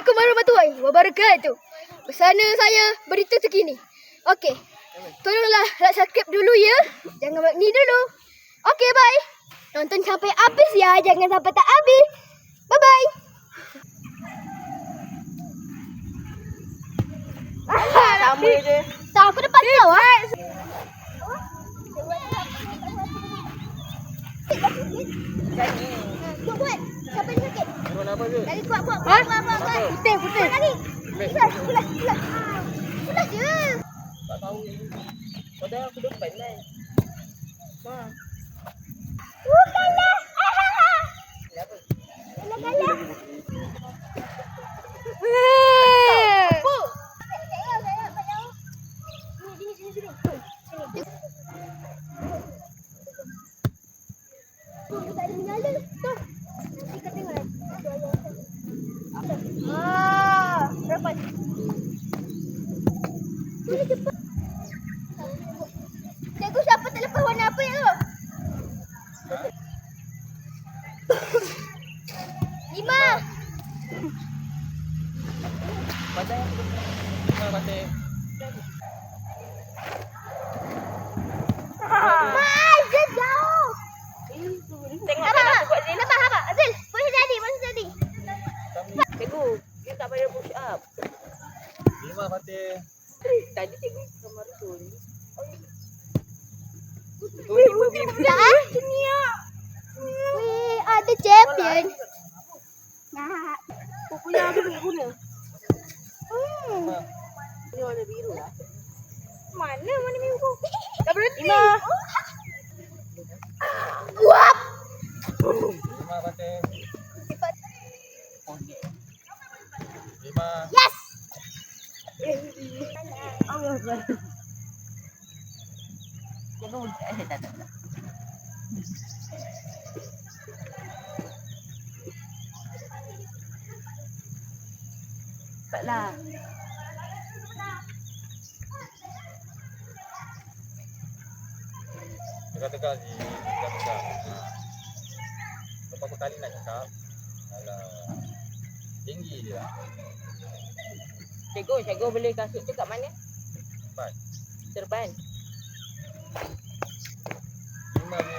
Assalamualaikum warahmatullahi wabarakatuh. Bersama saya berita terkini. Okey. Tolonglah like, subscribe dulu ya. Jangan buat ni dulu. Okey, bye. Nonton sampai habis ya. Jangan sampai tak habis. Bye bye. Sama je. Tak, aku dapat tahu ah. Jadi. Buat. Siapa yang sakit? Turun apa tu? Lagi kuat. Putih. Kuat lagi. Pulas. Pulas je. Tak tahu. Padahal aku depan kan. Ma. Kalah. Kenapa? Kalah. Apa? Sini. Tak ada menyala. Tuh. Nanti kau tengok. Berapa? Boleh cepat. Cikgu, siapa tak lepas warna apa ya? 5. Batai aku depan. Ma, batai. Azil jauh. Tengok kan aku buat ni. Nampak? Azil, boleh jadi. Cikgu, dia tak payah push up. 5 batai. Tadi cikgu kamar tu. Dah? Weh, ada champion. Nah. Punya aku boleh guna. Ma. Ini warna biru lah. Mana biru? Dah berhenti. Wap. 5 batai. 5. Yes. Allah Akbar. Cikgu, tak. Cepatlah. Tegak-tegak je. Tegak-tegak. Berapa kali nak cakap? Alah. Tinggi je lah. Cikgu beli kasut tu kat mana? Cepat. Serban. 5 je.